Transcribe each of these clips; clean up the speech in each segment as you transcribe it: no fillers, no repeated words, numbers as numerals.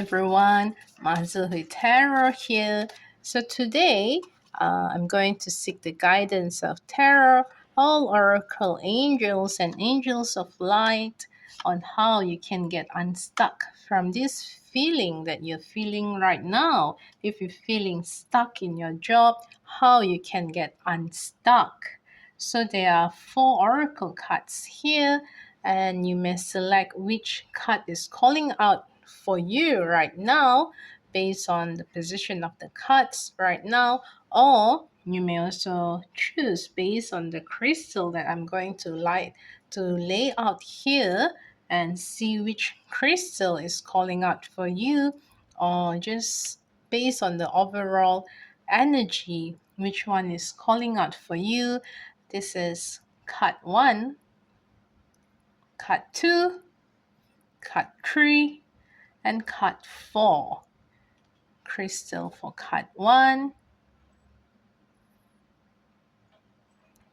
everyone, Mazuhui Tarot here. So today I'm going to seek the guidance of Tarot, all oracle angels and angels of light on how you can get unstuck from this feeling that you're feeling right now. If you're feeling stuck in your job, how you can get unstuck. So there are 4 oracle cards here, and you may select which card is calling out for you right now based on the position of the cards right now, or you may also choose based on the crystal that I'm going to lay out here and see which crystal is calling out for you, or just based on the overall energy, which one is calling out for you. This is card 1, card 2, card 3, and card 4. Crystal for card 1,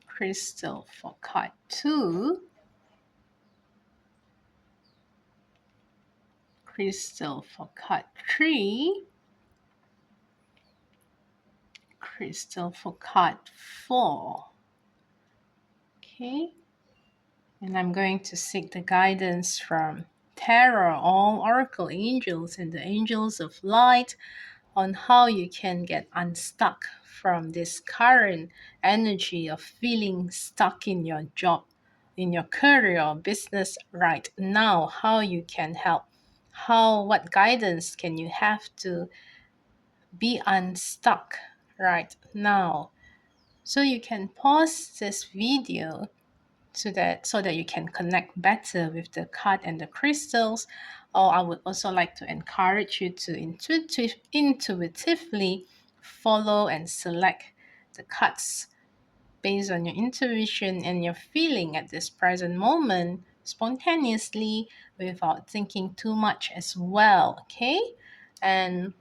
crystal for card 2, crystal for card 3, crystal for card 4. Okay, and I'm going to seek the guidance from Tarot, all oracle angels and the angels of light on how you can get unstuck from this current energy of feeling stuck in your job, in your career or business right now, how you can help, what guidance can you have to be unstuck right now. So you can pause this video so that you can connect better with the card and the crystals. Or I would also like to encourage you to intuitively follow and select the cards based on your intuition and your feeling at this present moment, spontaneously, without thinking too much as well. Okay, and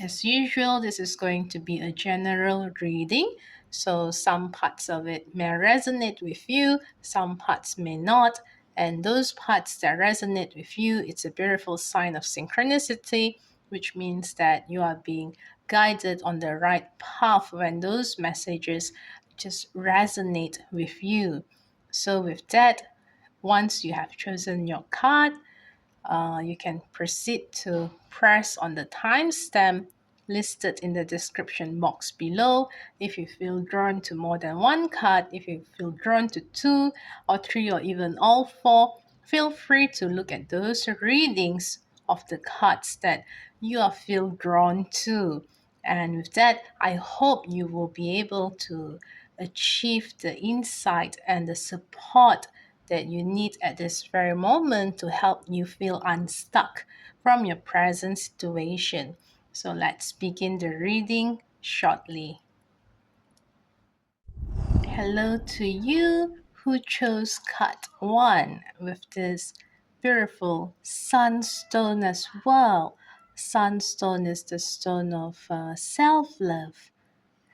as usual, this is going to be a general reading, so some parts of it may resonate with you, some parts may not, and those parts that resonate with you, it's a beautiful sign of synchronicity, which means that you are being guided on the right path when those messages just resonate with you. So with that, once you have chosen your card, you can proceed to press on the timestamp listed in the description box below. If you feel drawn to more than one card, if you feel drawn to 2 or 3 or even all 4, feel free to look at those readings of the cards that you feel drawn to. And with that, I hope you will be able to achieve the insight and the support that you need at this very moment to help you feel unstuck from your present situation. So let's begin the reading shortly. Hello to you who chose card 1 with this beautiful sunstone as well. Sunstone is the stone of self-love,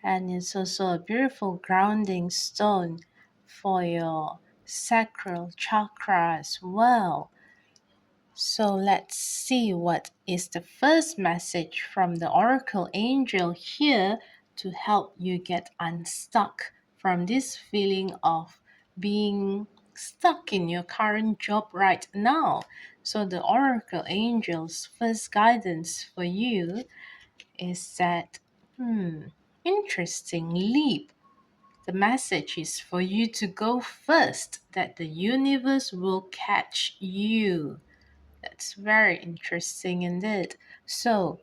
and it's also a beautiful grounding stone for your sacral chakra as well. So let's see what is the first message from the oracle angel here to help you get unstuck from this feeling of being stuck in your current job right now. So the oracle angel's first guidance for you is that interesting leap. The message is for you to go first, that the universe will catch you. That's very interesting indeed. So,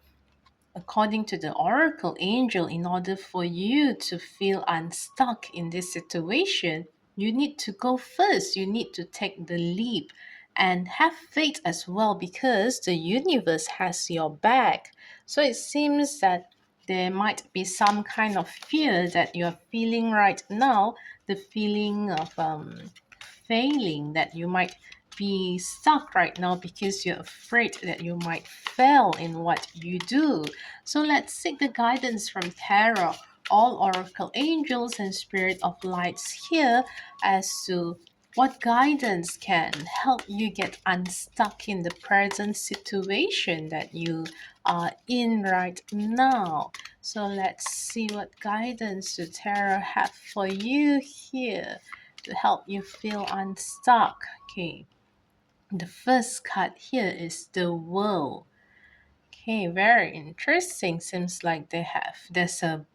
according to the oracle angel, in order for you to feel unstuck in this situation, you need to go first. You need to take the leap and have faith as well, because the universe has your back. So it seems that there might be some kind of fear that you're feeling right now, the feeling of failing, that you might be stuck right now because you're afraid that you might fail in what you do. So let's seek the guidance from Tarot, all oracle angels and spirit of lights here, as to What guidance can help you get unstuck in the present situation that you are in right now? So let's see what guidance the tarot have for you here to help you feel unstuck. Okay, the first card here is the World. Okay, very interesting. Seems like there's a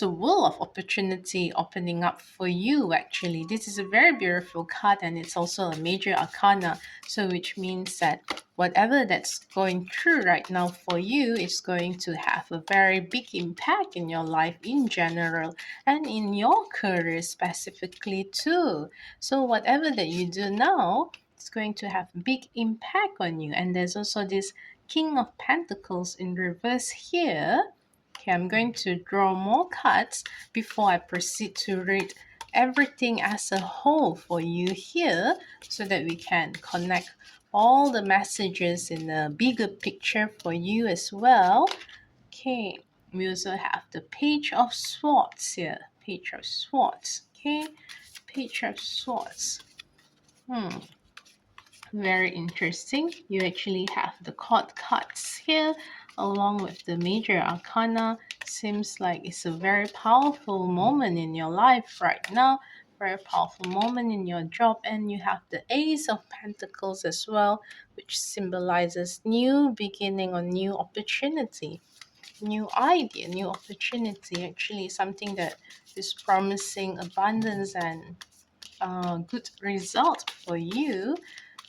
world of opportunity opening up for you actually. This is a very beautiful card, and it's also a major arcana, so which means that whatever that's going through right now for you is going to have a very big impact in your life in general and in your career specifically too. So whatever that you do now, it's going to have big impact on you. And there's also this King of Pentacles in reverse here. Okay, I'm going to draw more cards before I proceed to read everything as a whole for you here so that we can connect all the messages in a bigger picture for you as well. Okay, we also have the Page of Swords here. Page of Swords. Okay, Page of Swords. Very interesting. You actually have the court cards here along with the major arcana. Seems like it's a very powerful moment in your life right now. Very powerful moment in your job. And you have the Ace of Pentacles as well, which symbolizes new beginning or new opportunity, new idea, new opportunity. Actually something that is promising abundance and good result for you.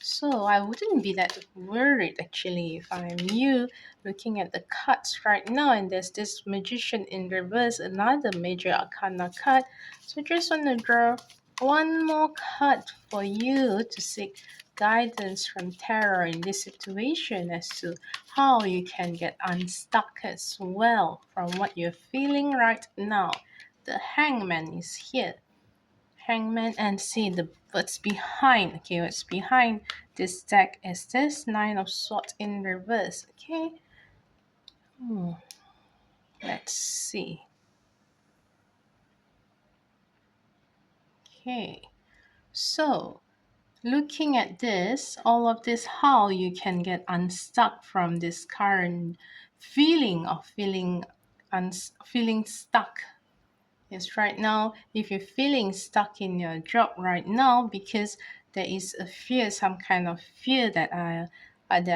So I wouldn't be that worried actually if I'm you looking at the cards right now, and there's this Magician in reverse, another major arcana card. So just want to draw one more card for you to seek guidance from tarot in this situation as to how you can get unstuck as well from what you're feeling right now. The Hangman is here. Hangman, and see the what's behind. Okay, what's behind this deck is this Nine of Swords in reverse. Okay, let's see. Okay, so looking at this, all of this, how you can get unstuck from this current feeling of feeling stuck. Yes, right now, if you're feeling stuck in your job right now because there is a fear, some kind of fear that I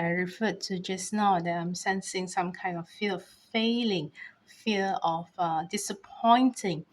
referred to just now, that I'm sensing some kind of fear of failing, fear of disappointing,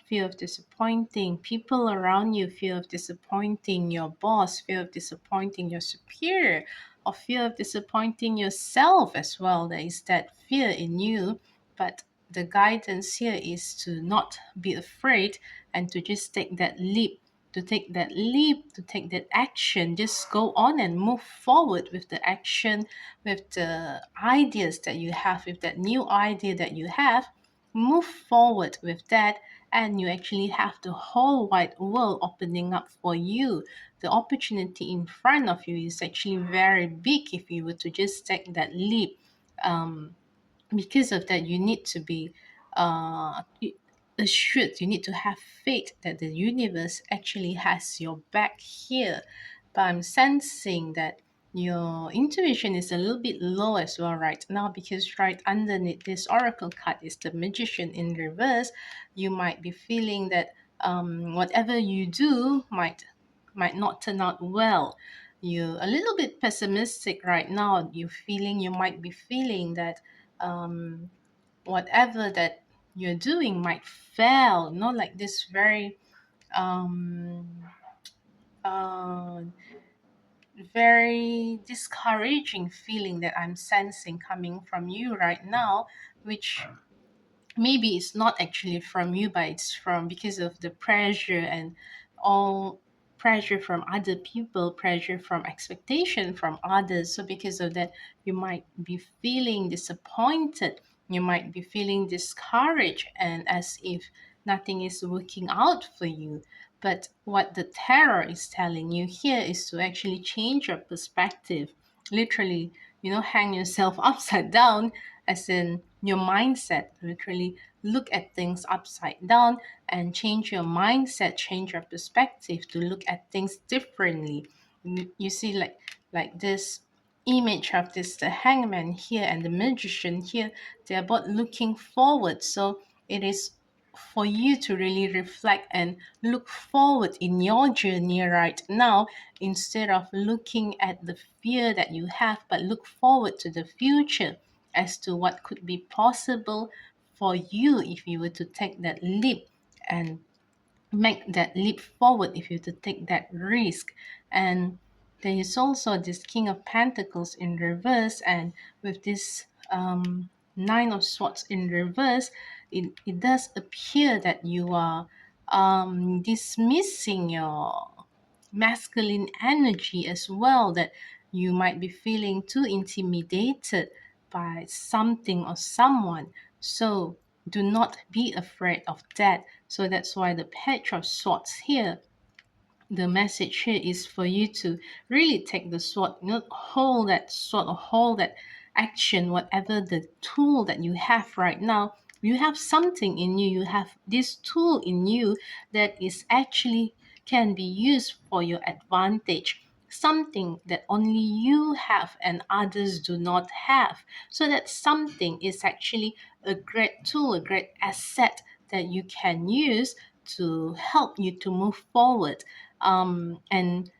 fear of disappointing people around you, fear of disappointing your boss, fear of disappointing your superior, or fear of disappointing yourself as well. There is that fear in you, but the guidance here is to not be afraid and to just take that leap, to take that leap, to take that action. Just go on and move forward with the action, with the ideas that you have, with that new idea that you have. Move forward with that, and you actually have the whole wide world opening up for you. The opportunity in front of you is actually very big if you were to just take that leap. Because of that, you need to be uh, assured, you need to have faith that the universe actually has your back here. But I'm sensing that your intuition is a little bit low as well right now, because right underneath this oracle card is the Magician in reverse. You might be feeling that whatever you do might not turn out well. You're a little bit pessimistic right now. You might be feeling that whatever that you're doing might fail. Not like this very um, uh, very discouraging feeling that I'm sensing coming from you right now, which maybe it's not actually from you, but it's from because of the pressure and all pressure from other people, pressure from expectation from others. So because of that, you might be feeling disappointed, you might be feeling discouraged, and as if nothing is working out for you. But what the terror is telling you here is to actually change your perspective, literally, hang yourself upside down, as in your mindset, literally look at things upside down and change your mindset, change your perspective to look at things differently. You see, like this image of this the hangman here and the magician here, they're both looking forward. So it is for you to really reflect and look forward in your journey right now, instead of looking at the fear that you have, but look forward to the future as to what could be possible for you if you were to take that leap and make that leap forward, if you to take that risk. And there is also this King of Pentacles in reverse, and with this Nine of Swords in reverse, it does appear that you are dismissing your masculine energy as well, that you might be feeling too intimidated by something or someone. So do not be afraid of that. So that's why the Page of Swords here, the message here is for you to really take the sword, not hold that sword or hold that action, whatever the tool that you have right now. You have something in you, you have this tool in you that is actually can be used for your advantage, something that only you have and others do not have. So that something is actually a great tool, a great asset that you can use to help you to move forward. And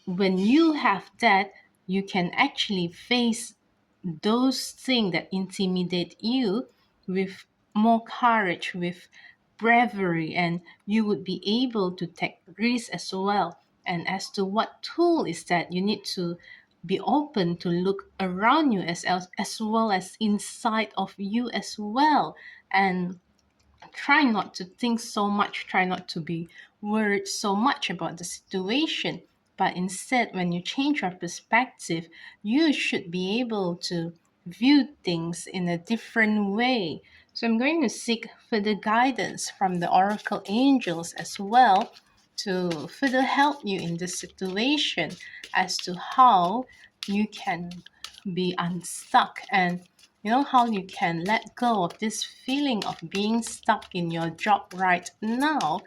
when you have that, you can actually face those things that intimidate you with more courage, with bravery, and you would be able to take risks as well. And as to what tool is that, you need to be open to look around you as well as inside of you as well. And try not to think so much, try not to be worried so much about the situation, but instead, when you change your perspective, you should be able to view things in a different way. So I'm going to seek further guidance from the oracle angels as well to further help you in this situation as to how you can be unstuck, and how you can let go of this feeling of being stuck in your job right now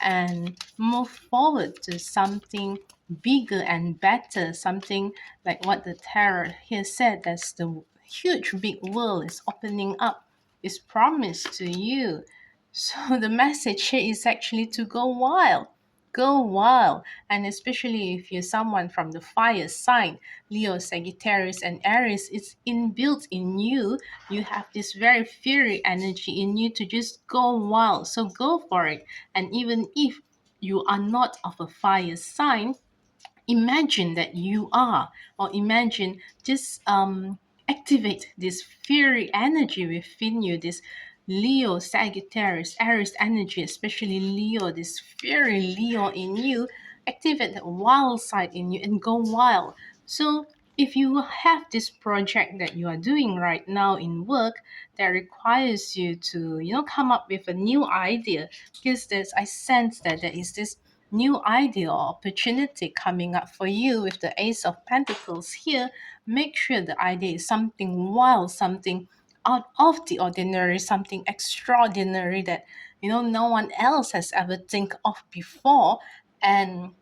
and move forward to something bigger and better, something like what the tarot here said, that's the huge big world is opening up, is promised to you. So the message here is actually to go wild. Go wild. And especially if you're someone from the fire sign, Leo, Sagittarius, and Aries, it's inbuilt in you. You have this very fiery energy in you to just go wild. So go for it. And even if you are not of a fire sign, imagine that you are, or imagine just activate this fiery energy within you, this Leo, Sagittarius, Aries energy, especially Leo, this fiery Leo in you. Activate the wild side in you and go wild. So if you have this project that you are doing right now in work that requires you to come up with a new idea, because there's I sense that there is this new idea or opportunity coming up for you with the Ace of Pentacles here. Make sure the idea is something wild, something out of the ordinary, something extraordinary that no one else has ever think of before. And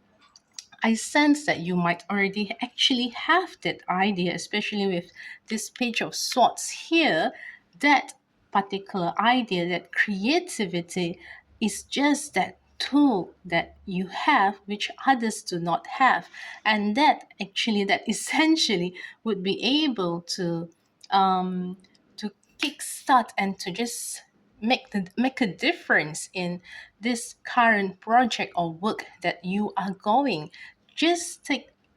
I sense that you might already actually have that idea, especially with this Page of Swords here. That particular idea, that creativity, is just that tool that you have which others do not have, and that essentially would be able to kickstart and to just make a difference in this current project or work that you are going. Just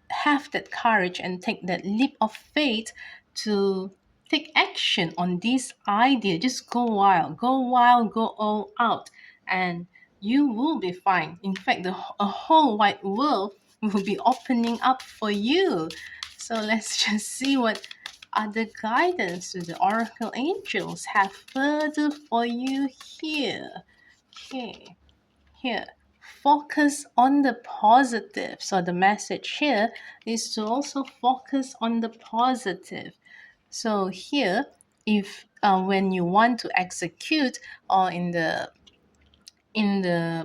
have that courage and take that leap of faith to take action on this idea. Just go wild, go wild, go all out, and you will be fine. In fact, a whole wide world will be opening up for you. So let's just see what other guidance do the oracle angels have further for you here. Okay, here, focus on the positive. So the message here is to also focus on the positive. So here, if when you want to execute, or in the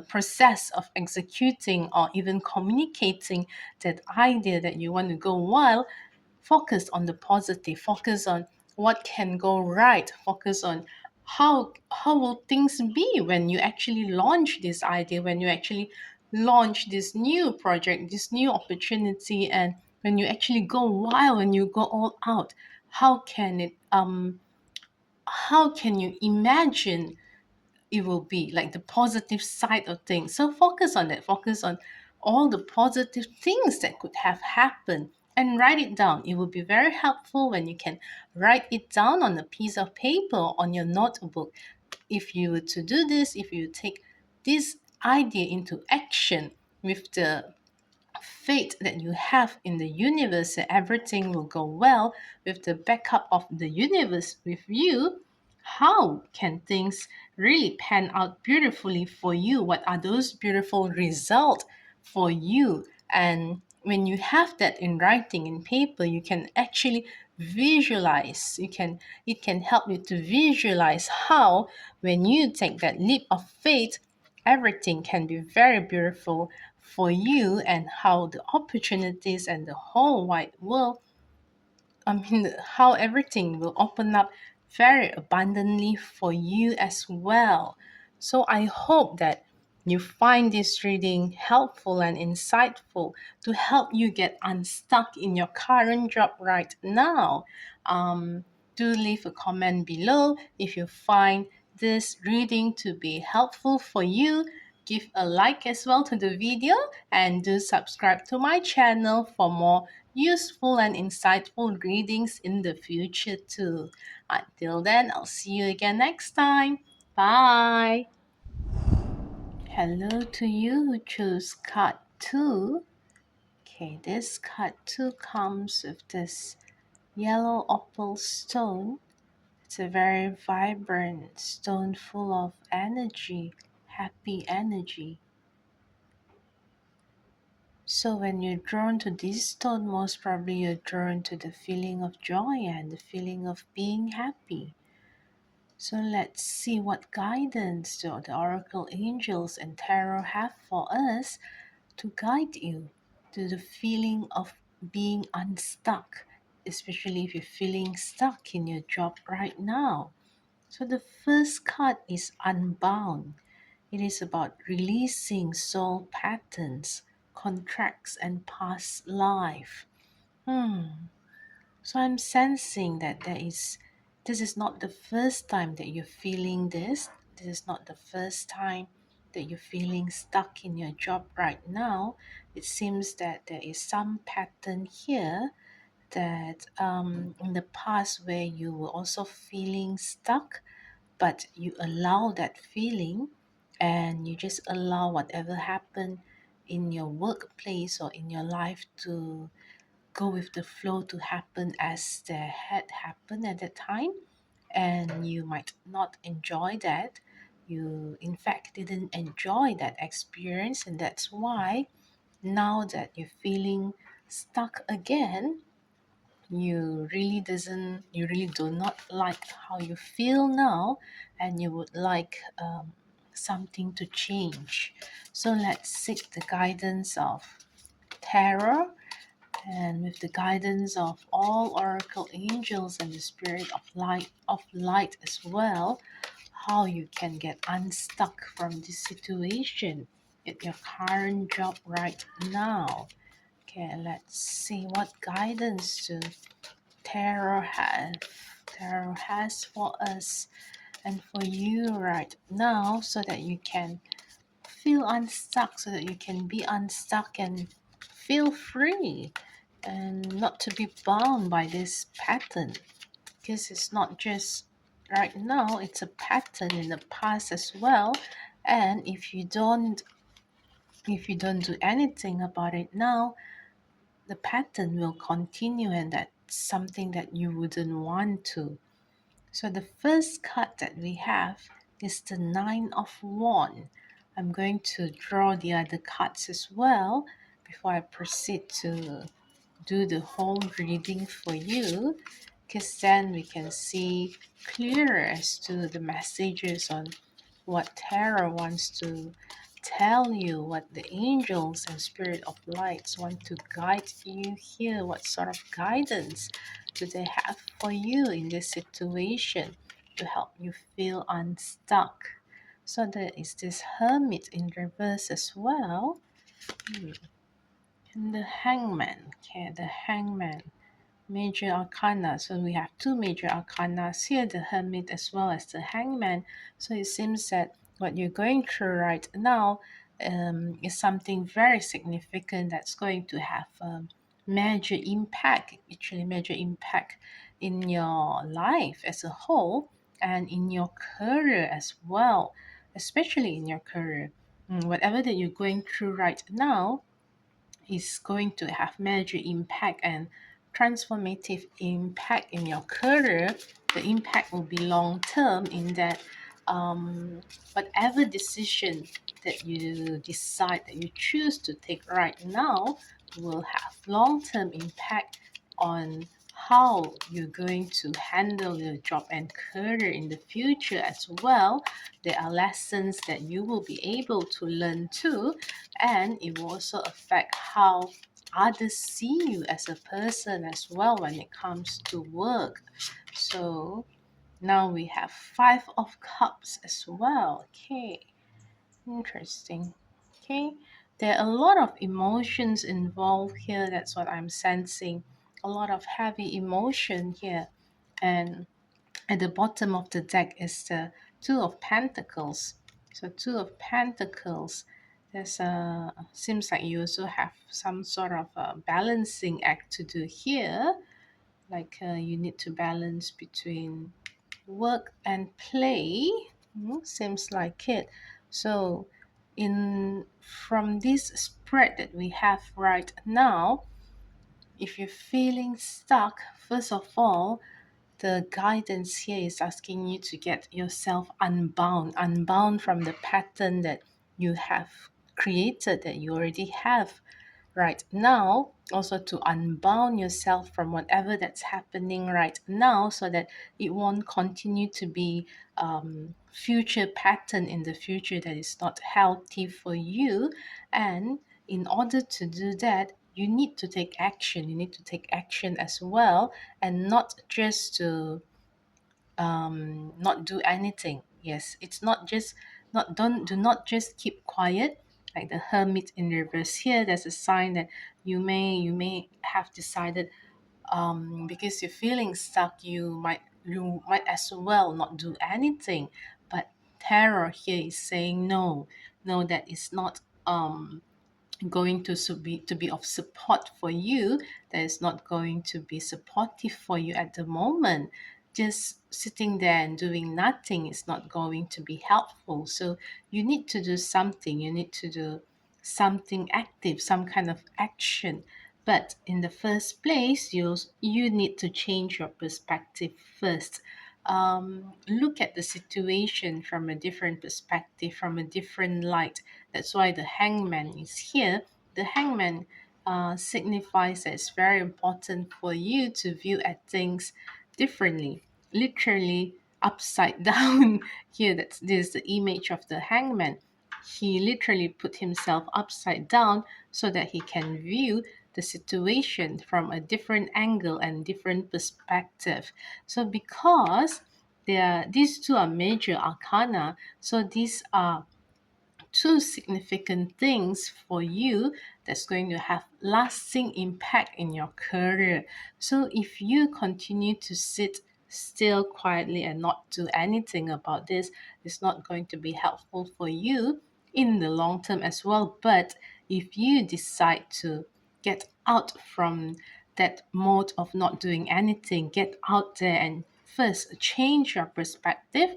process of executing or even communicating that idea that you want to go wild, focus on the positive, focus on what can go right, focus on how will things be when you actually launch this idea, when you actually launch this new project, this new opportunity, and when you actually go wild, when you go all out. How can you imagine it will be like the positive side of things? So focus on that, focus on all the positive things that could have happened, and write it down. It will be very helpful when you can write it down on a piece of paper or on your notebook. If you were to do this, if you take this idea into action with the faith that you have in the universe that everything will go well, with the backup of the universe with you, how can things really pan out beautifully for you? What are those beautiful results for you? And when you have that in writing, in paper, you can actually visualize. It can help you to visualize how, when you take that leap of faith, everything can be very beautiful for you, and how the opportunities and the whole wide world, how everything will open up very abundantly for you as well. So I hope that you find this reading helpful and insightful to help you get unstuck in your current job right now. Do leave a comment below if you find this reading to be helpful for you. Give a like as well to the video, and do subscribe to my channel for more useful and insightful readings in the future too. Until then, I'll see you again next time. Bye. Hello to you who chose card 2. Okay, this card 2 comes with this yellow opal stone. It's a very vibrant stone full of energy, happy energy. So when you're drawn to this stone, most probably you're drawn to the feeling of joy and the feeling of being happy. So let's see what guidance the oracle angels and tarot have for us to guide you to the feeling of being unstuck, especially if you're feeling stuck in your job right now. So the first card is Unbound. It is about releasing soul patterns, contracts, and past life. So I'm sensing that this is not the first time that you're feeling this. This is not the first time that you're feeling stuck in your job right now. It seems that there is some pattern here that in the past where you were also feeling stuck, but you allow that feeling, and you just allow whatever happened in your workplace or in your life to go with the flow, to happen as they had happened at that time. And you might not enjoy that. You in fact didn't enjoy that experience, and that's why now that you're feeling stuck again, you really do not like how you feel now, and you would like something to change. So let's seek the guidance of tarot, and with the guidance of all oracle angels and the spirit of light as well, how you can get unstuck from this situation at your current job right now. Okay, let's see what guidance tarot has tarot has for us and for you right now, so that you can feel unstuck, so that you can be unstuck and feel free, and not to be bound by this pattern, because it's not just right now, it's a pattern in the past as well. And if you don't do anything about it now, the pattern will continue, and that's something that you wouldn't want to. So the first card that we have is the Nine of Wands. I'm going to draw the other cards as well before I proceed to do the whole reading for you. because then we can see clearer as to the messages on what tarot wants to tell you, what the angels and spirit of lights want to guide you here, what sort of guidance do they have for you in this situation to help you feel unstuck. So there is this hermit in reverse as well. And the hangman. Okay, the hangman. Major arcana. So we have two major arcanas here, the hermit as well as the hangman. So it seems that what you're going through right now is something very significant that's going to have major impact, actually major impact in your life as a whole and in your career as well, especially in your career. Whatever that you're going through right now is going to have major impact and transformative impact in your career. The impact will be long term in that whatever decision that you decide that you choose to take right now will have long term impact on how you're going to handle your job and career in the future as well. There are lessons that you will be able to learn too, and it will also affect how others see you as a person as well when it comes to work. So now we have Five of Cups as well. Okay, interesting. Okay, there are a lot of emotions involved here. That's what I'm sensing. A lot of heavy emotion here. And at the bottom of the deck is the Two of Pentacles. So Two of Pentacles, there's a seems like you also have some sort of a balancing act to do here. Like you need to balance between work and play. Seems like it. So in from this spread that we have right now, if you're feeling stuck, first of all, the guidance here is asking you to get yourself unbound from the pattern that you have created, that you already have right now. Also to unbound yourself from whatever that's happening right now so that it won't continue to be future pattern in the future that is not healthy for you. And in order to do that, you need to take action. You need to take action as well, and not just to not do anything. Yes, it's not just not don't do not just keep quiet. Like the hermit in reverse here, there's a sign that you may have decided because you're feeling stuck, you might as well not do anything. But terror here is saying no, no, that is not going to be of support for you, that is not going to be supportive for you at the moment. Just sitting there and doing nothing is not going to be helpful. So you need to do something. You need to do something active, some kind of action. But in the first place, you need to change your perspective first. Look at the situation from a different perspective, from a different light. That's why the hangman is here. The hangman signifies that it's very important for you to view at things differently, literally upside down. Here, this is the image of the hangman. He literally put himself upside down so that he can view the situation from a different angle and different perspective. So because these two are major arcana, so these are two significant things for you that's going to have lasting impact in your career. So if you continue to sit still quietly and not do anything about this, it's not going to be helpful for you in the long term as well. But if you decide to get out from that mode of not doing anything, get out there and first change your perspective,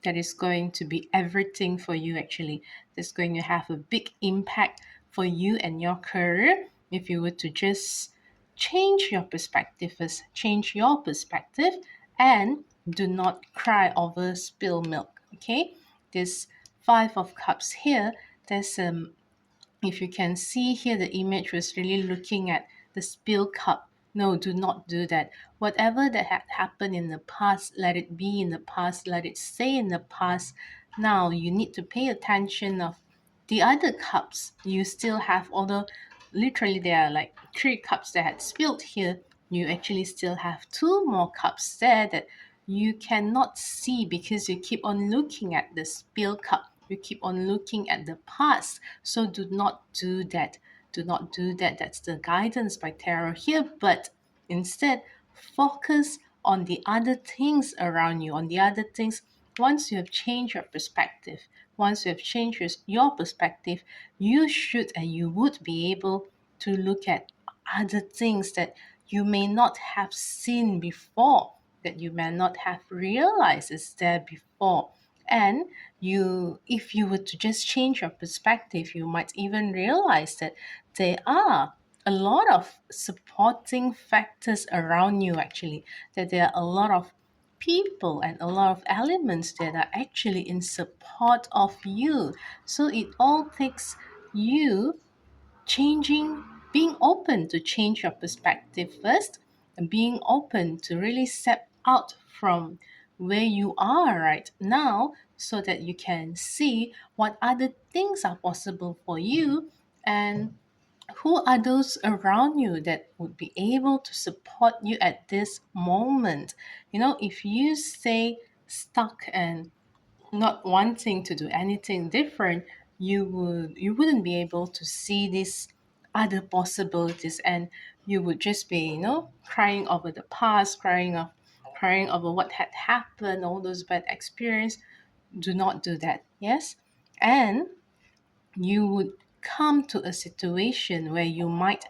that is going to be everything for you actually. That's going to have a big impact for you and your career if you were to just change your perspective first, change your perspective, and do not cry over spilled milk. Okay, this Five of Cups here, there's if you can see here, the image was really looking at the spill cup. No, do not do that. Whatever that had happened in the past, let it be in the past, let it stay in the past. Now you need to pay attention of the other cups you still have, although literally there are like three cups that had spilled here. You actually still have two more cups there that you cannot see because you keep on looking at the spill cup. You keep on looking at the past. So do not do that. Do not do that. That's the guidance by tarot here. But instead, focus on the other things around you, on the other things. Once you have changed your perspective, once you have changed your perspective, you should and you would be able to look at other things that you may not have seen before, that you may not have realized is there before. And if you were to just change your perspective, you might even realize that there are a lot of supporting factors around you, actually, that there are a lot of people and a lot of elements that are actually in support of you. So it all takes you changing, being open to change your perspective first, and being open to really step out from where you are right now so that you can see what other things are possible for you, and who are those around you that would be able to support you at this moment. If you stay stuck and not wanting to do anything different, you wouldn't be able to see these other possibilities, and you would just be crying over the past, crying over what had happened, all those bad experience. Do not do that. Yes. And you would come to a situation where you might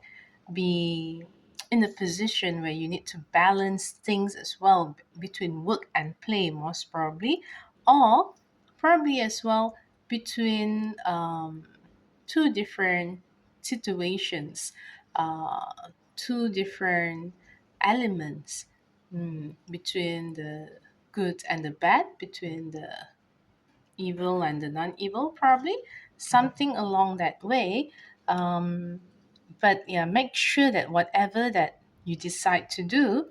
be in a position where you need to balance things as well between work and play, most probably, or probably as well between two different situations, two different elements, between the good and the bad, between the evil and the non-evil, probably something along that way. um, but yeah, make sure that whatever that you decide to do,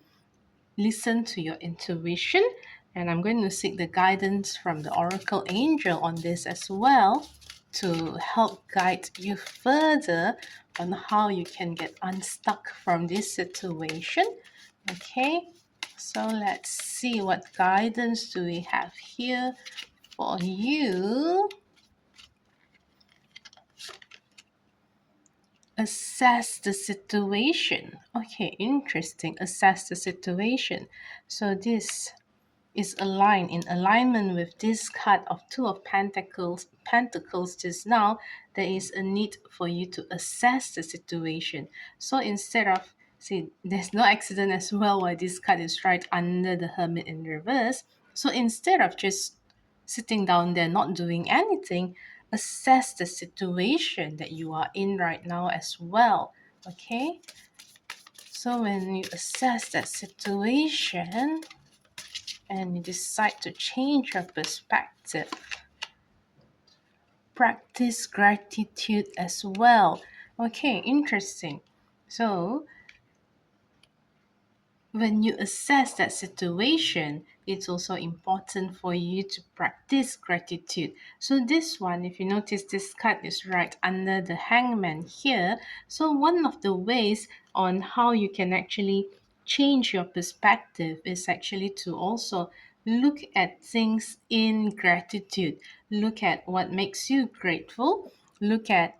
listen to your intuition. And I'm going to seek the guidance from the oracle angel on this as well, to help guide you further on how you can get unstuck from this situation. Okay, so let's see what guidance do we have here for you. Assess the situation. Okay, interesting. Assess the situation. So this is aligned in alignment with this card of two of pentacles just now. There is a need for you to assess the situation. So instead of, see, there's no accident as well why this card is right under the hermit in reverse. So instead of just sitting down there not doing anything, assess the situation that you are in right now as well. Okay, so when you assess that situation and you decide to change your perspective, practice gratitude as well. Okay, interesting. So when you assess that situation, it's also important for you to practice gratitude. So this one, if you notice, this card is right under the hangman here. So one of the ways on how you can actually change your perspective is actually to also look at things in gratitude. Look at what makes you grateful. Look at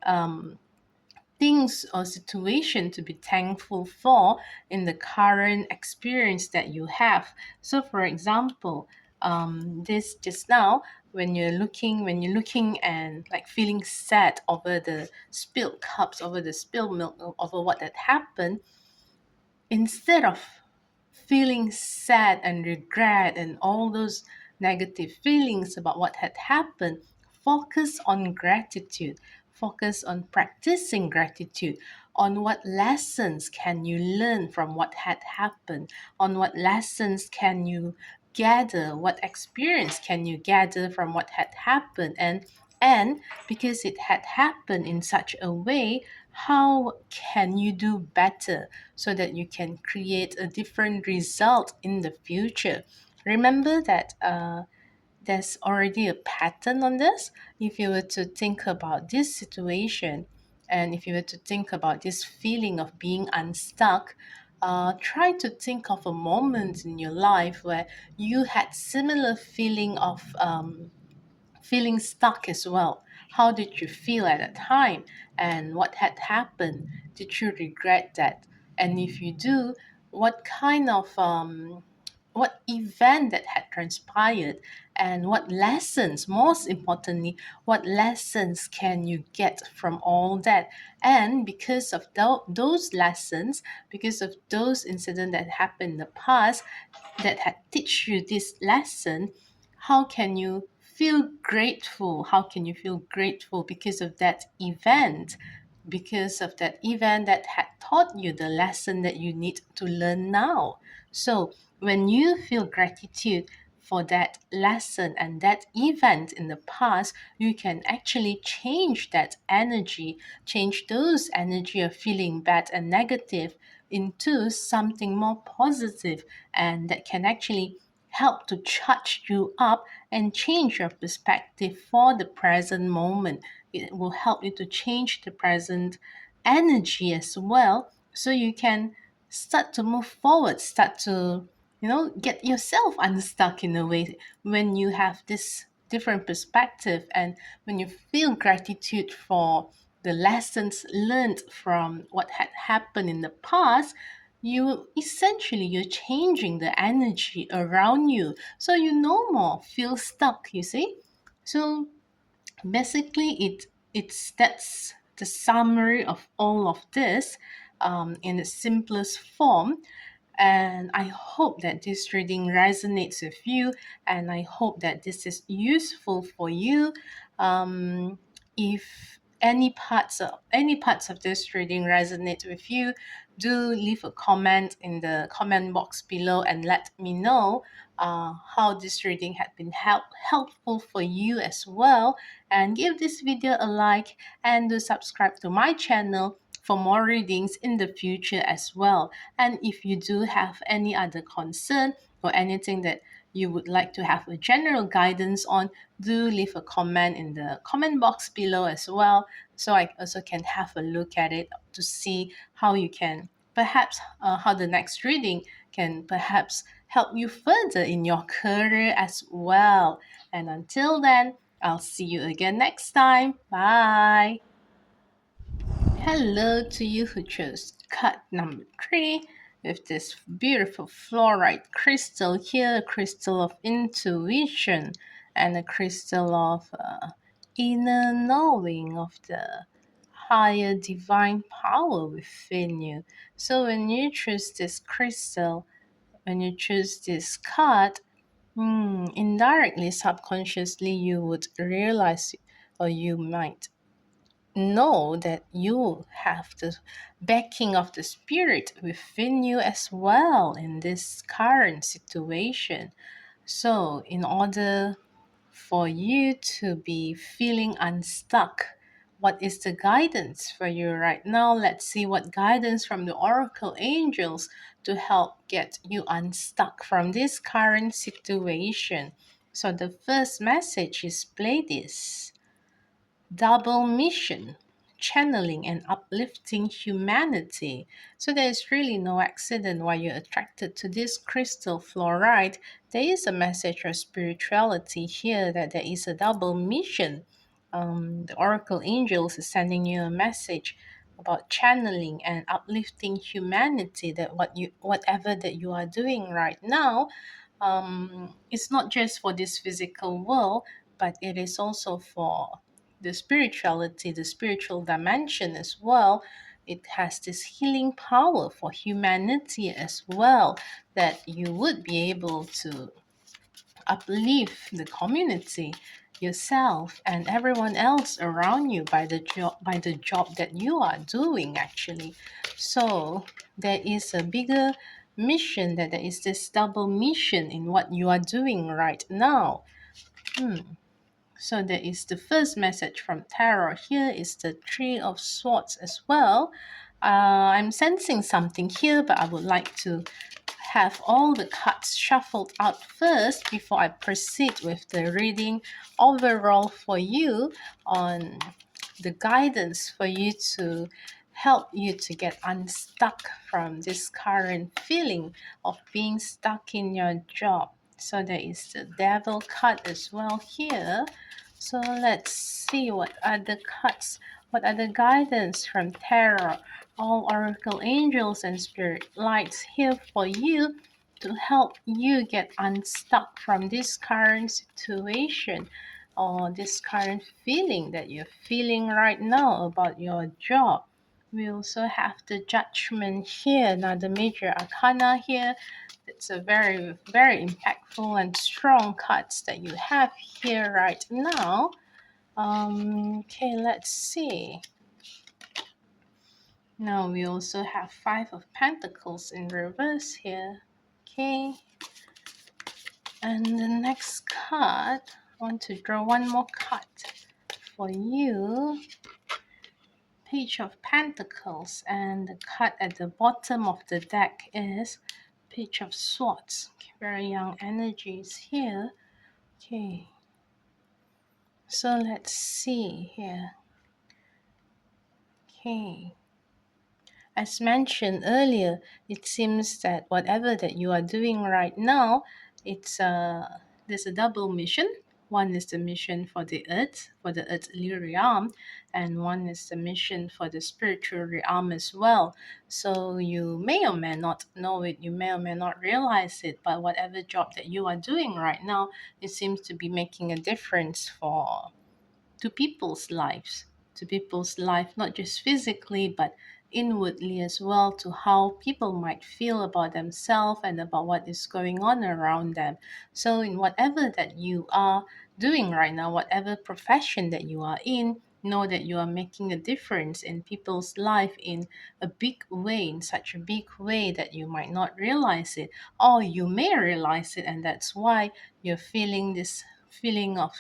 things or situation to be thankful for in the current experience that you have. So for example, this just now, when you're looking and like feeling sad over the spilled cups, over the spilled milk, over what had happened, instead of feeling sad and regret and all those negative feelings about what had happened, focus on gratitude. Focus on practicing gratitude. On what lessons can you learn from what had happened? On what lessons can you gather? What experience can you gather from what had happened? And because it had happened in such a way, How can you do better so that you can create a different result in the future? Remember that there's already a pattern on this. If you were to think about this situation, and if you were to think about this feeling of being unstuck, try to think of a moment in your life where you had similar feeling of feeling stuck as well. How did you feel at that time? And what had happened? Did you regret that? And if you do, what kind of what event that had transpired, and what lessons, most importantly, what lessons can you get from all that? And because of those lessons, because of those incidents that happened in the past that had teach you this lesson, how can you feel grateful? How can you feel grateful because of that event? Because of that event that had taught you the lesson that you need to learn now. So when you feel gratitude for that lesson and that event in the past, you can actually change that energy, change those energy of feeling bad and negative into something more positive, and that can actually help to charge you up and change your perspective for the present moment. It will help you to change the present energy as well, so you can start to move forward, start to, get yourself unstuck in a way. When you have this different perspective, and when you feel gratitude for the lessons learned from what had happened in the past, you're changing the energy around you, so you no more feel stuck, you see. So basically, it's that's the summary of all of this, in the simplest form. And I hope that this reading resonates with you, and I hope that this is useful for you. If any parts of this reading resonate with you, do leave a comment in the comment box below and let me know how this reading had been helpful for you as well. And give this video a like, and do subscribe to my channel for more readings in the future as well. And if you do have any other concern or anything that you would like to have a general guidance on, do leave a comment in the comment box below as well, so I also can have a look at it to see how you can perhaps how the next reading can perhaps help you further in your career as well. And until then, I'll see you again next time. Bye. Hello to you who chose cut number 3 with this beautiful fluorite crystal here, a crystal of intuition and a crystal of inner knowing of the higher divine power within you. So when you choose this crystal, when you choose this card, indirectly, subconsciously, you would realize, or you might know, that you have the backing of the spirit within you as well in this current situation. So, in order for you to be feeling unstuck, what is the guidance for you right now? Let's see what guidance from the oracle angels to help get you unstuck from this current situation. So, the first message is play this. Double mission, channeling and uplifting humanity. So there is really no accident why you're attracted to this crystal fluoride. There is a message of spirituality here, that there is a double mission. The oracle angels is sending you a message about channeling and uplifting humanity, that whatever that you are doing right now, it's not just for this physical world, but it is also for the spirituality, the spiritual dimension as well. It has this healing power for humanity as well, that you would be able to uplift the community, yourself, and everyone else around you by the job that you are doing actually. So there is a bigger mission, that there is this double mission in what you are doing right now. So that is the first message from tarot. Here is the Three of Swords as well. I'm sensing something here, but I would like to have all the cards shuffled out first before I proceed with the reading overall for you on the guidance for you to help you to get unstuck from this current feeling of being stuck in your job. So there is the devil card as well here. So let's see what are the cards, what are the guidance from tarot, all oracle angels and spirit lights here for you to help you get unstuck from this current situation or this current feeling that you're feeling right now about your job. We also have the judgment here, now the major arcana here. It's a very, very impactful and strong cards that you have here right now. Okay, let's see. Now we also have Five of Pentacles in reverse here. Okay, and the next card, I want to draw one more card for you. Page of Pentacles, and the card at the bottom of the deck is Page of Swords. Okay, very young energies here. Okay, so let's see here. Okay, as mentioned earlier, it seems that whatever that you are doing right now, it's there's a double mission. One is the mission for the earthly realm, and one is the mission for the spiritual realm as well. So you may or may not know it, you may or may not realize it, but whatever job that you are doing right now, it seems to be making a difference to people's life, not just physically, but inwardly as well, to how people might feel about themselves and about what is going on around them. So, in whatever that you are doing right now, whatever profession that you are in, know that you are making a difference in people's life in a big way, in such a big way that you might not realize it, or you may realize it, and that's why you're feeling this feeling of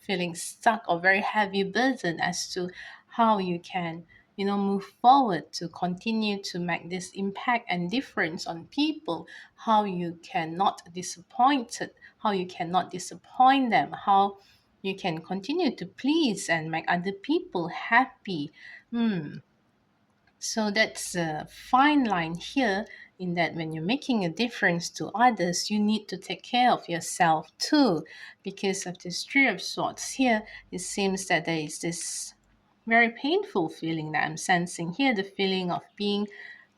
feeling stuck or very heavy burden as to how you can move forward to continue to make this impact and difference on people, how you cannot disappointed, how you cannot disappoint them, how you can continue to please and make other people happy. So that's a fine line here, in that when you're making a difference to others, you need to take care of yourself too. Because of this Three of Swords here, it seems that there is this very painful feeling that I'm sensing here, the feeling of being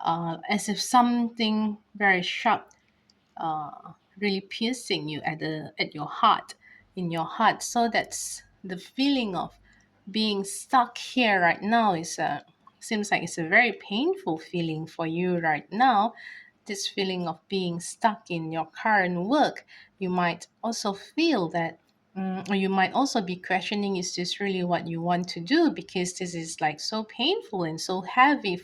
as if something very sharp really piercing you at your heart, in your heart. So that's the feeling of being stuck here right now. Is seems like it's a very painful feeling for you right now. This feeling of being stuck in your current work, you might also feel that, or you might also be questioning, is this really what you want to do? Because this is like so painful and so heavy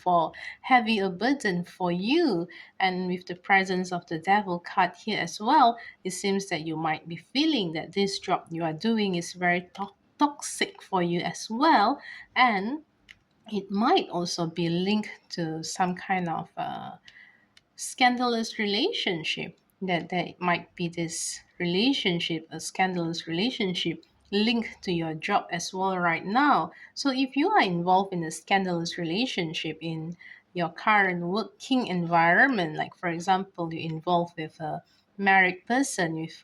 a burden for you. And with the presence of the devil card here as well, it seems that you might be feeling that this job you are doing is very toxic for you as well. And it might also be linked to some kind of scandalous relationship, that there might be this relationship, a scandalous relationship linked to your job as well right now. So if you are involved in a scandalous relationship in your current working environment, like for example you're involved with a married person, with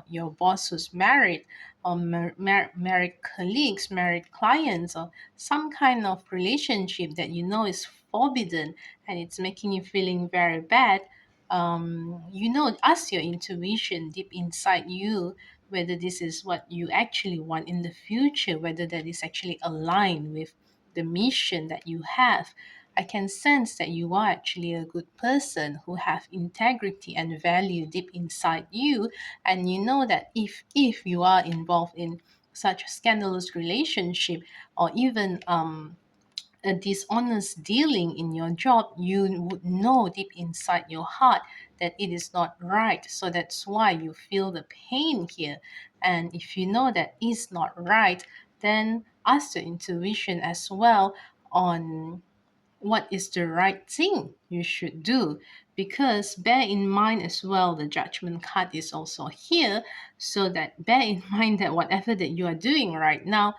your boss who's married, or married colleagues, married clients, or some kind of relationship that you know is forbidden and it's making you feeling very bad, ask your intuition deep inside you whether this is what you actually want in the future, whether that is actually aligned with the mission that you have. I can sense that you are actually a good person who have integrity and value deep inside you, and you know that if you are involved in such a scandalous relationship, or even a dishonest dealing in your job, you would know deep inside your heart that it is not right. So that's why you feel the pain here. And if you know that is not right, then ask your intuition as well on what is the right thing you should do. Because bear in mind as well, the judgment card is also here, so that bear in mind that whatever that you are doing right now,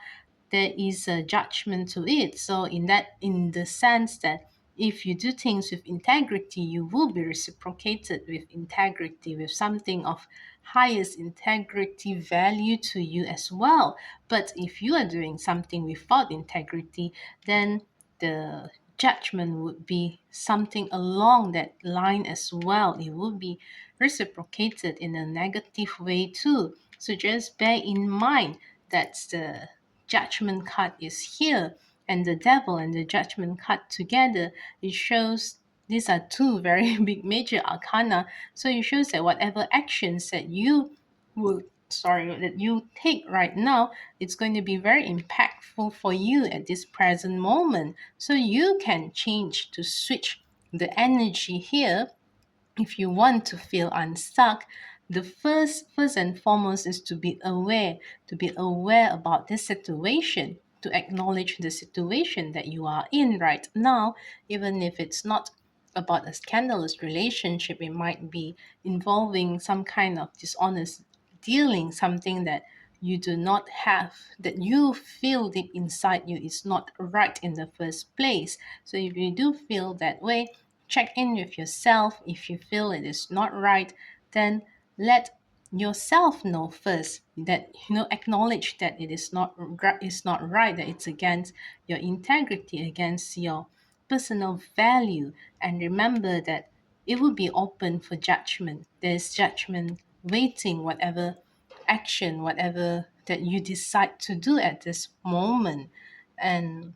there is a judgment to it. So in the sense that if you do things with integrity, you will be reciprocated with integrity, with something of highest integrity value to you as well. But if you are doing something without integrity, then the judgment would be something along that line as well. It would be reciprocated in a negative way too. So just bear in mind that the judgment card is here, and the devil and the judgment card together, it shows these are two very big major arcana. So it shows that whatever actions that you would that you take right now, it's going to be very impactful for you at this present moment. So you can change to switch the energy here. If you want to feel unstuck, the first and foremost is to be aware about this situation, to acknowledge the situation that you are in right now. Even if it's not about a scandalous relationship, it might be involving some kind of dishonest dealing, something that you do not have, that you feel deep inside you is not right in the first place. So if you do feel that way, check in with yourself. If you feel it is not right, then let yourself know first, that acknowledge that it is not right, that it's against your integrity, against your personal value. And remember that it will be open for judgment. There's judgment waiting, whatever action, whatever that you decide to do at this moment. And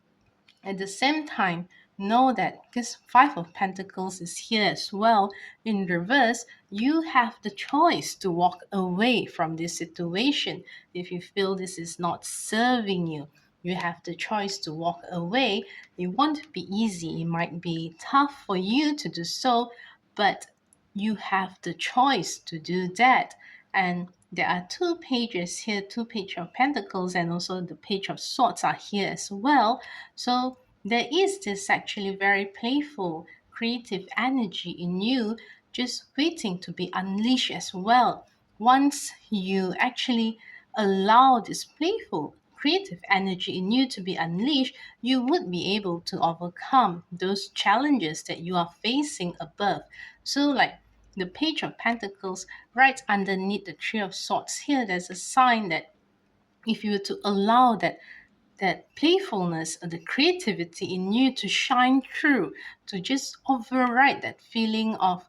at the same time, know that because Five of Pentacles is here as well in reverse, you have the choice to walk away from this situation. If you feel this is not serving you, you have the choice to walk away. It won't be easy, it might be tough for you to do so, but you have the choice to do that. And there are two pages here, two page of pentacles, and also the page of swords are here as well. So there is this actually very playful, creative energy in you, just waiting to be unleashed as well. Once you actually allow this playful, creative energy in you to be unleashed, you would be able to overcome those challenges that you are facing above. So, like the Page of Pentacles, right underneath the Three of Swords here, there's a sign that if you were to allow that playfulness or the creativity in you to shine through, to just override that feeling of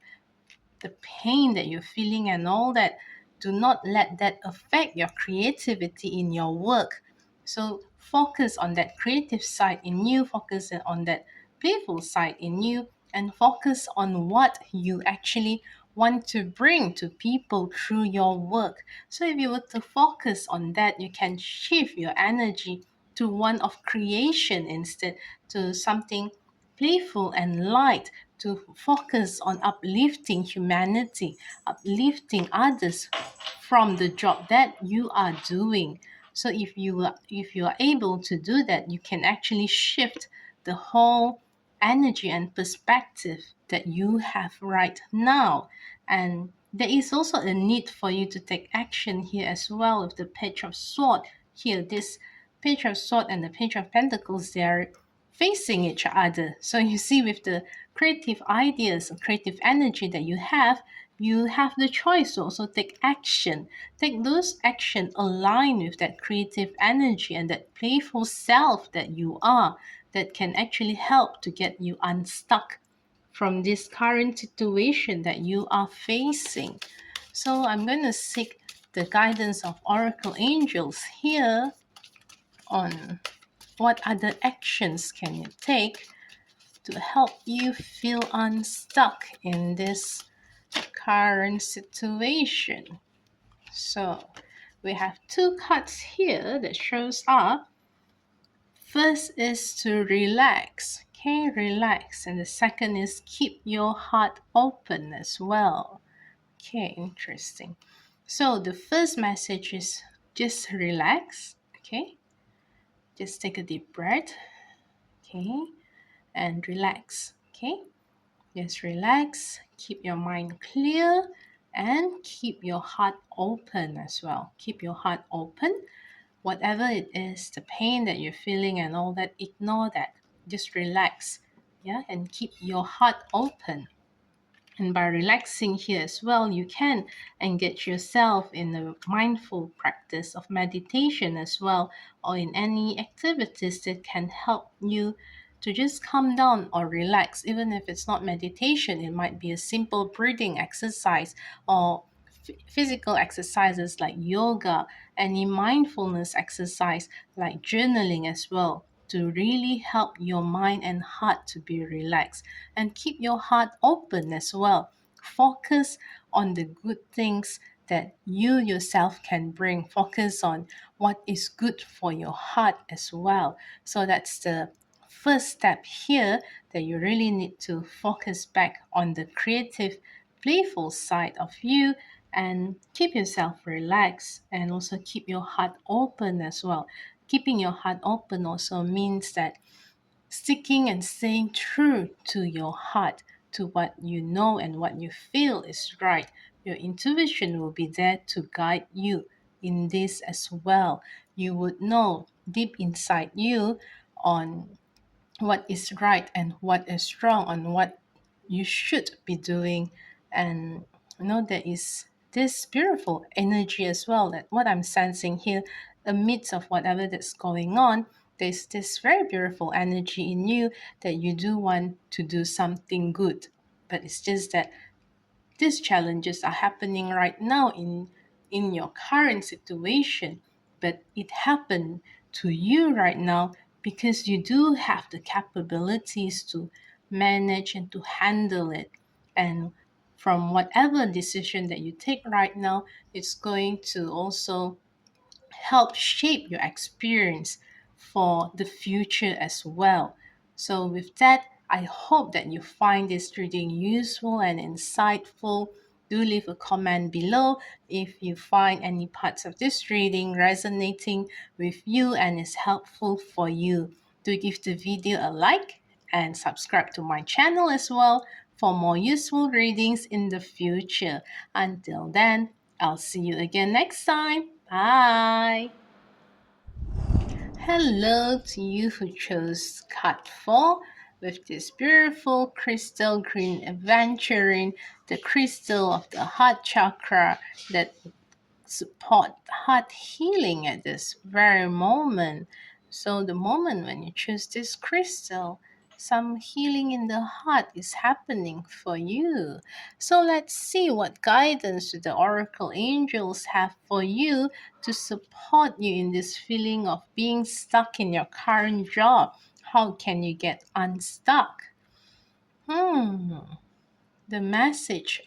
the pain that you're feeling and all that, do not let that affect your creativity in your work. So focus on that creative side in you, focus on that playful side in you, and focus on what you actually want to bring to people through your work. So if you were to focus on that, you can shift your energy to one of creation instead, to something playful and light, to focus on uplifting humanity, uplifting others from the job that you are doing. So if you are able to do that, you can actually shift the whole energy and perspective that you have right now. And there is also a need for you to take action here as well with the Page of Sword. Here, this Page of Sword and the Page of Pentacles, they are facing each other. So you see, with the creative ideas and creative energy that you have the choice to also take action. Take those action aligned with that creative energy and that playful self that you are, that can actually help to get you unstuck from this current situation that you are facing. So I'm going to seek the guidance of Oracle Angels here on what other actions can you take to help you feel unstuck in this current situation. So we have two cards here that shows up. First is to relax. Okay, relax. And the second is keep your heart open as well. Okay, interesting. So the first message is just relax. Okay, just take a deep breath. Okay, and relax. Okay, just relax. Keep your mind clear and keep your heart open as well. Keep your heart open. Whatever it is, the pain that you're feeling and all that, ignore that. Just relax. Yeah, and keep your heart open. And by relaxing here as well, you can engage yourself in a mindful practice of meditation as well, or in any activities that can help you to just calm down or relax. Even if it's not meditation, it might be a simple breathing exercise or physical exercises like yoga, any mindfulness exercise like journaling as well, to really help your mind and heart to be relaxed. And keep your heart open as well. Focus on the good things that you yourself can bring. Focus on what is good for your heart as well. So that's the first step here, that you really need to focus back on the creative, playful side of you, and keep yourself relaxed and also keep your heart open as well. Keeping your heart open also means that sticking and staying true to your heart, to what you know and what you feel is right. Your intuition will be there to guide you in this as well. You would know deep inside you on what is right and what is wrong, on what you should be doing. And there is this beautiful energy as well, that what I'm sensing here amidst of whatever that's going on, there's this very beautiful energy in you that you do want to do something good. But it's just that these challenges are happening right now in your current situation, but it happened to you right now because you do have the capabilities to manage and to handle it. And from whatever decision that you take right now, it's going to also help shape your experience for the future as well. So, with that, I hope that you find this reading useful and insightful. Do leave a comment below if you find any parts of this reading resonating with you and is helpful for you. Do give the video a like and subscribe to my channel as well for more useful readings in the future. Until then, I'll see you again next time. Bye. Hello to you who chose card 4 with this beautiful crystal green aventurine, the crystal of the heart chakra that support heart healing at this very moment. So the moment when you choose this crystal, some healing in the heart is happening for you. So let's see what guidance the oracle angels have for you to support you in this feeling of being stuck in your current job. How can you get unstuck? The message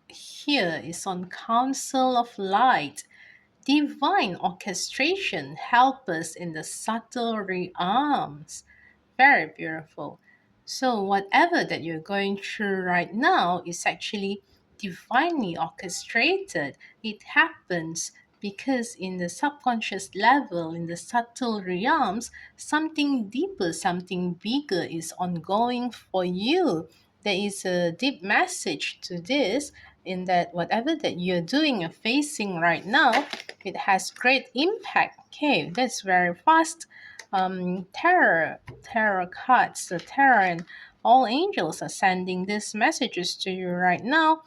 here is on Council of Light. Divine orchestration help us in the subtle realms. Very beautiful. So whatever that you're going through right now is actually divinely orchestrated. It happens because in the subconscious level, in the subtle realms, something deeper, something bigger is ongoing for you. There is a deep message to this, in that whatever that you're doing or facing right now, it has great impact. Okay, that's very fast. Tarot cards, the tarot and all angels are sending these messages to you right now.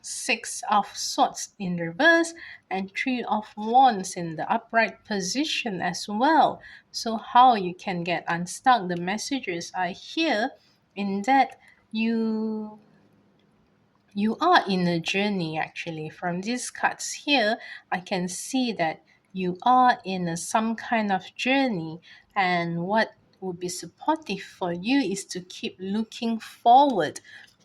Six of Swords in reverse and Three of Wands in the upright position as well. So how you can get unstuck? The messages are here in that you are in a journey. Actually, from these cards here, I can see that you are in some kind of journey, and what would be supportive for you is to keep looking forward.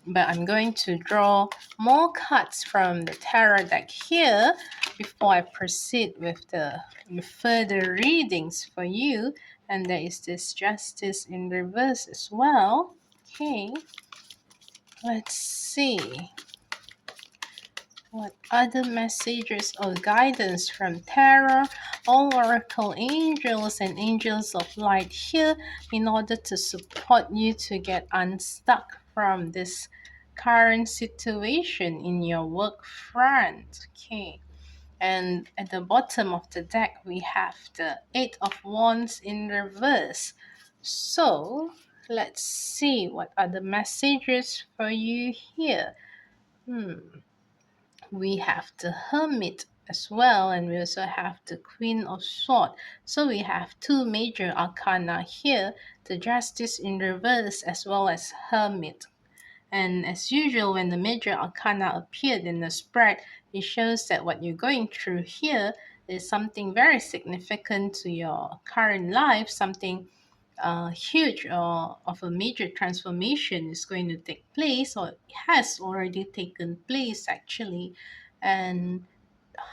but I'm going to draw more cards from the tarot deck here before I proceed with the further readings for you. And there is this Justice in reverse as well. Okay, let's see. What other messages or guidance from tarot, all oracle angels and angels of light here in order to support you to get unstuck from this current situation in your work front. Okay. And at the bottom of the deck, we have the Eight of Wands in reverse. So let's see what are the messages for you here. We have the Hermit as well, and we also have the Queen of Swords. So we have two major arcana here, the Justice in reverse as well as Hermit. And as usual, when the major arcana appeared in the spread, it shows that what you're going through here is something very significant to your current life, something huge or of a major transformation is going to take place, or has already taken place actually. And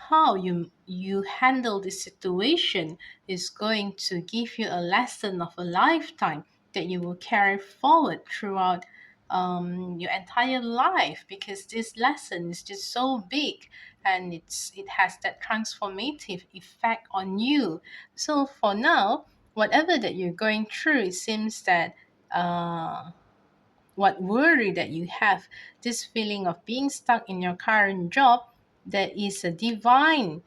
how you handle this situation is going to give you a lesson of a lifetime that you will carry forward throughout your entire life, because this lesson is just so big and it has that transformative effect on you. So for now, whatever that you're going through, it seems that what worry that you have, this feeling of being stuck in your current job, there is a divine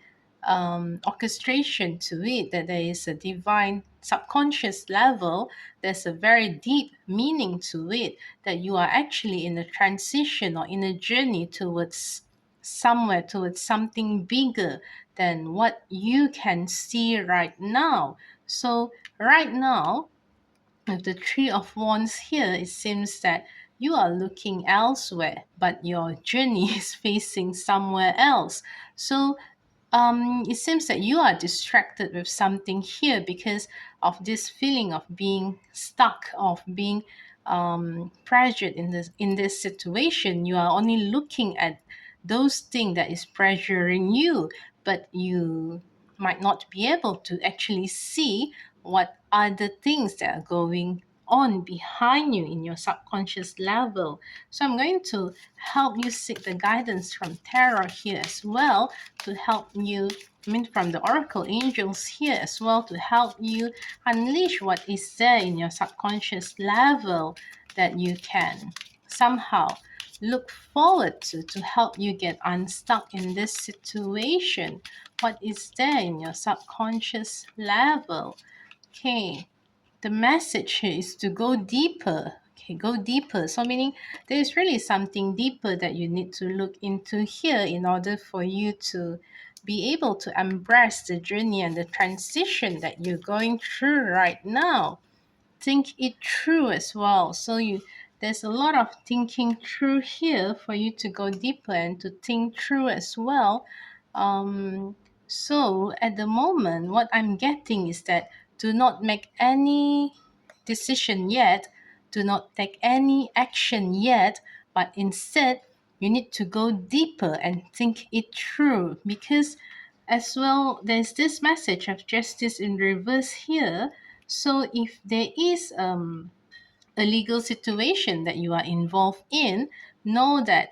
orchestration to it, that there is a divine subconscious level, there's a very deep meaning to it, that you are actually in a transition or in a journey towards somewhere, towards something bigger than what you can see right now. So right now, with the Three of Wands here, it seems that you are looking elsewhere, but your journey is facing somewhere else. So it seems that you are distracted with something here because of this feeling of being stuck, of being pressured in this situation. You are only looking at those things that is pressuring you, but you might not be able to actually see what are the things that are going on behind you in your subconscious level. So I'm going to help you seek the guidance from tarot here as well, to help you, from the oracle angels here as well, to help you unleash what is there in your subconscious level that you can somehow look forward to help you get unstuck in this situation. What is there in your subconscious level? Okay, the message here is to go deeper. Okay, go deeper. So meaning there is really something deeper that you need to look into here in order for you to be able to embrace the journey and the transition that you're going through right now. Think it through as well. So there's a lot of thinking through here for you to go deeper and to think through as well. So at the moment, what I'm getting is that do not make any decision yet, do not take any action yet, but instead you need to go deeper and think it through, because as well there's this message of justice in reverse here. So if there is a legal situation that you are involved in, know that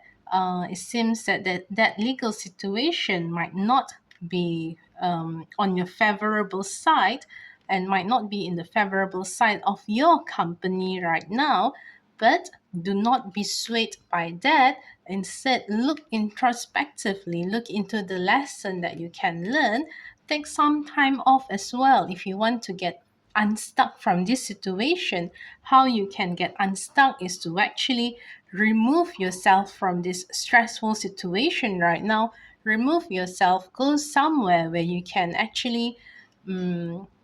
it seems that legal situation might not be on your favorable side, and might not be in the favorable side of your company right now. But do not be swayed by that. Instead, look introspectively, look into the lesson that you can learn. Take some time off as well if you want to get unstuck from this situation. How you can get unstuck is to actually remove yourself from this stressful situation right now. Remove yourself, go somewhere where you can actually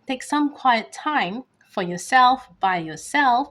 take some quiet time for yourself, by yourself.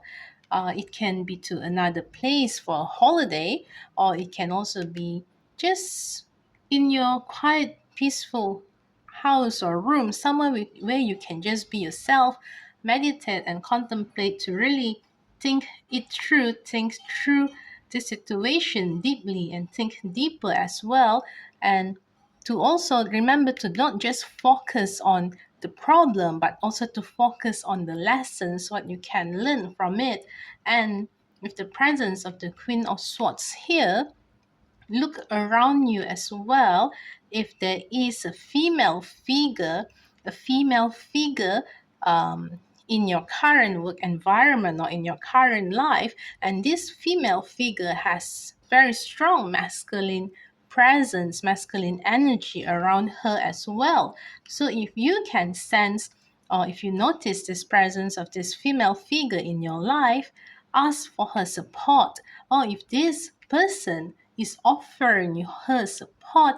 It can be to another place for a holiday, or it can also be just in your quiet, peaceful house or room, somewhere where you can just be yourself, meditate and contemplate, to really think it through, think through this situation deeply and think deeper as well, and to also remember to not just focus on the problem, but also to focus on the lessons, what you can learn from it. And with the presence of the Queen of Swords here, look around you as well. If there is a female figure um, in your current work environment or in your current life, and this female figure has very strong masculine presence, masculine energy around her as well. So if you can sense or if you notice this presence of this female figure in your life, ask for her support. Or if this person is offering you her support,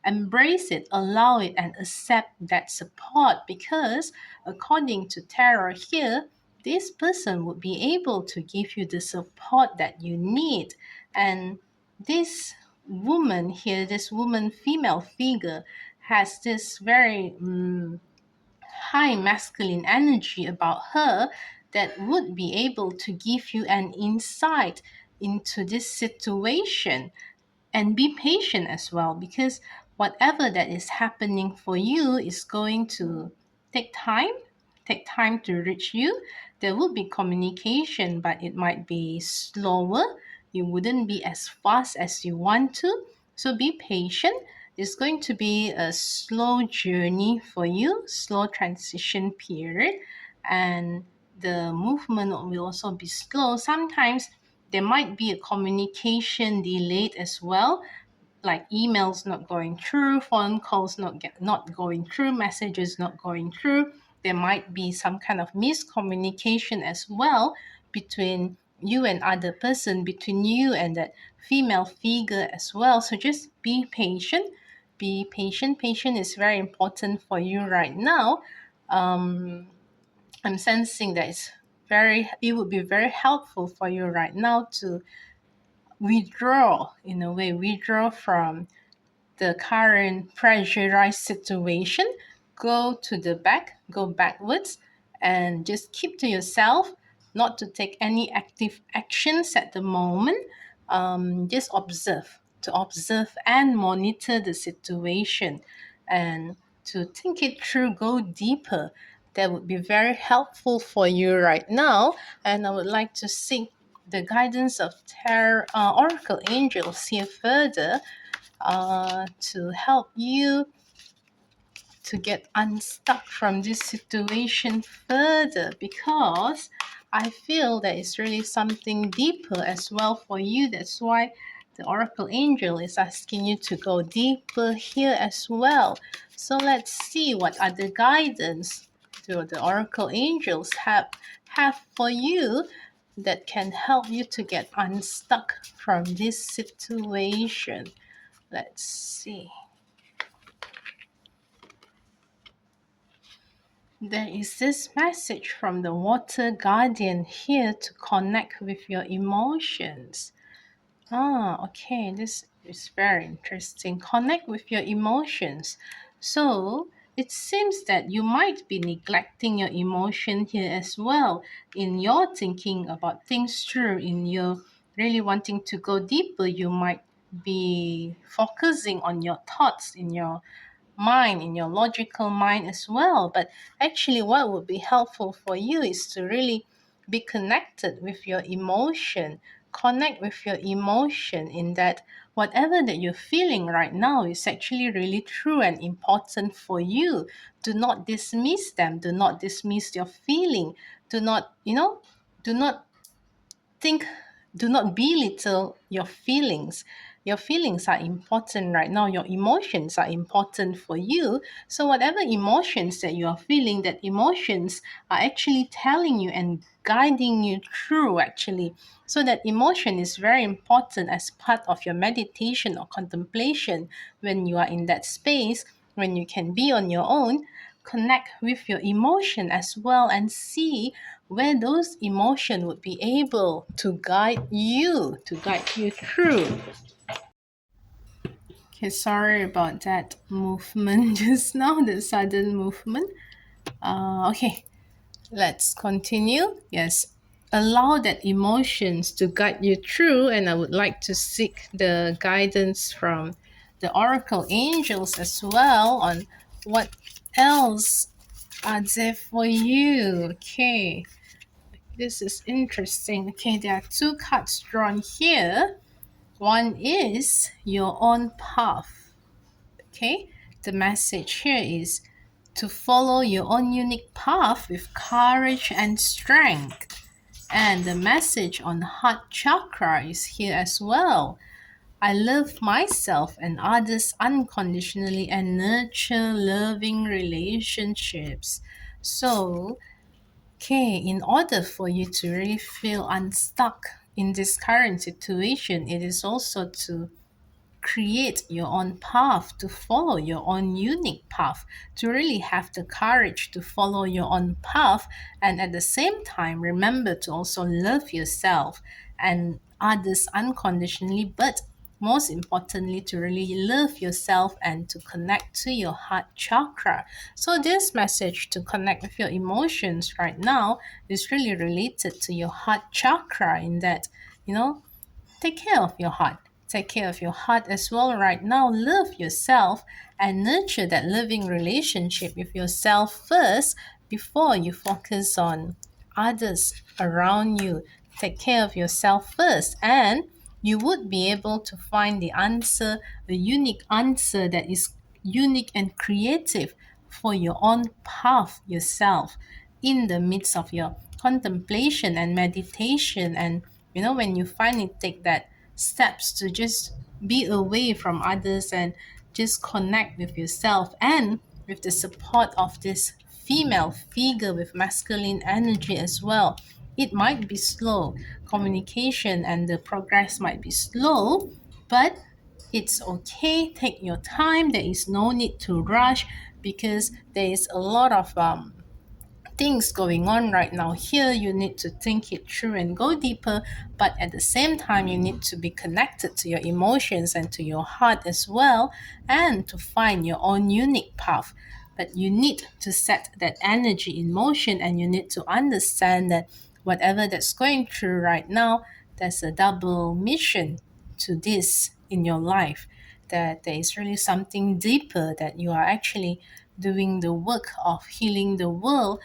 embrace it, allow it, and accept that support, because according to tarot here, this person would be able to give you the support that you need. And this woman here, this woman female figure, has this very high masculine energy about her that would be able to give you an insight into this situation. And be patient as well, because whatever that is happening for you is going to take time to reach you. There will be communication, but it might be slower. You wouldn't be as fast as you want to. So be patient. It's going to be a slow journey for you, slow transition period, and the movement will also be slow. Sometimes there might be a communication delayed as well, like emails not going through, phone calls not going through, messages not going through. There might be some kind of miscommunication as well between you and other person, between you and that female figure as well. So just be patient. Be patient. Patient is very important for you right now. I'm sensing that it would be very helpful for you right now to withdraw from the current pressurized situation. Go backwards, and just keep to yourself, not to take any active actions at the moment. Just observe and monitor the situation, and to think it through, go deeper. That would be very helpful for you right now. And I would like to seek the guidance of Oracle Angels here further to help you to get unstuck from this situation further, because I feel that it's really something deeper as well for you. That's why the Oracle Angel is asking you to go deeper here as well. So let's see what other guidance do the Oracle Angels have for you that can help you to get unstuck from this situation. Let's see. There is this message from the Water Guardian here to connect with your emotions. Okay, this is very interesting. Connect with your emotions. So it seems that you might be neglecting your emotion here as well in your thinking about things through, in your really wanting to go deeper. You might be focusing on your thoughts in your mind, in your logical mind as well. But actually, what would be helpful for you is to really be connected with your emotion. Connect with your emotion, in that whatever that you're feeling right now is actually really true and important for you. Do not dismiss them. Do not dismiss your feeling. Do not, do not think do not belittle your feelings. Your feelings are important right now. Your emotions are important for you. So whatever emotions that you are feeling, that emotions are actually telling you and guiding you through, actually. So that emotion is very important as part of your meditation or contemplation. When you are in that space, when you can be on your own, connect with your emotion as well, and see where those emotions would be able to guide you through. Okay, sorry about that movement just now, the sudden movement. Okay, let's continue. Yes. allow that emotions to guide you through, and I would like to seek the guidance from the oracle angels as well on what else are there for you. Okay, this is interesting. Okay, there are two cards drawn here. One is your own path. Okay, the message here is to follow your own unique path with courage and strength. And the message on heart chakra is here as well. I love myself and others unconditionally and nurture loving relationships. So, okay, in order for you to really feel unstuck in this current situation, it is also to create your own path, to follow your own unique path, to really have the courage to follow your own path. And at the same time, remember to also love yourself and others unconditionally, but most importantly, to really love yourself and to connect to your heart chakra. So, this message to connect with your emotions right now is really related to your heart chakra, in that, you know, take care of your heart. Take care of your heart as well right now. Love yourself and nurture that loving relationship with yourself first before you focus on others around you. Take care of yourself first, and you would be able to find the answer, the unique answer that is unique and creative for your own path yourself in the midst of your contemplation and meditation. And when you finally take that steps to just be away from others and just connect with yourself, and with the support of this female figure with masculine energy as well, it might be slow communication and the progress might be slow, but it's okay. Take your time. There is no need to rush, because there is a lot of things going on right now here. You need to think it through and go deeper, but at the same time you need to be connected to your emotions and to your heart as well, and to find your own unique path. But you need to set that energy in motion, and you need to understand that whatever that's going through right now, there's a double mission to this in your life, that there is really something deeper, that you are actually doing the work of healing the world,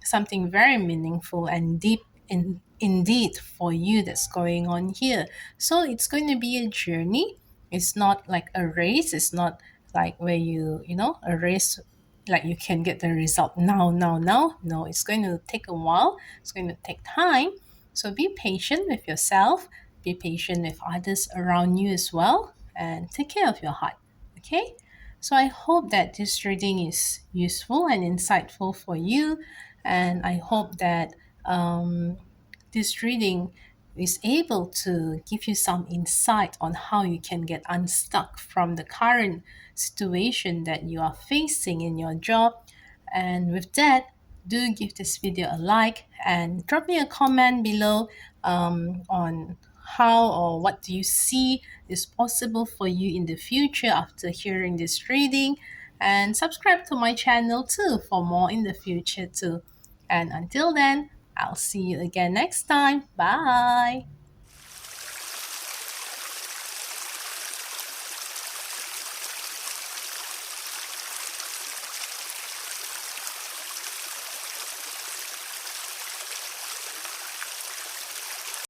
something very meaningful and deep indeed for you that's going on here. So it's going to be a journey. It's not like a race. It's not like where a race, like you can get the result now. No, it's going to take a while. It's going to take time. So be patient with yourself. Be patient with others around you as well. And take care of your heart. Okay? So I hope that this reading is useful and insightful for you, and I hope that this reading is able to give you some insight on how you can get unstuck from the current situation that you are facing in your job. And with that, do give this video a like and drop me a comment below on how or what do you see is possible for you in the future after hearing this reading. And subscribe to my channel too for more in the future too. And until then, I'll see you again next time. Bye.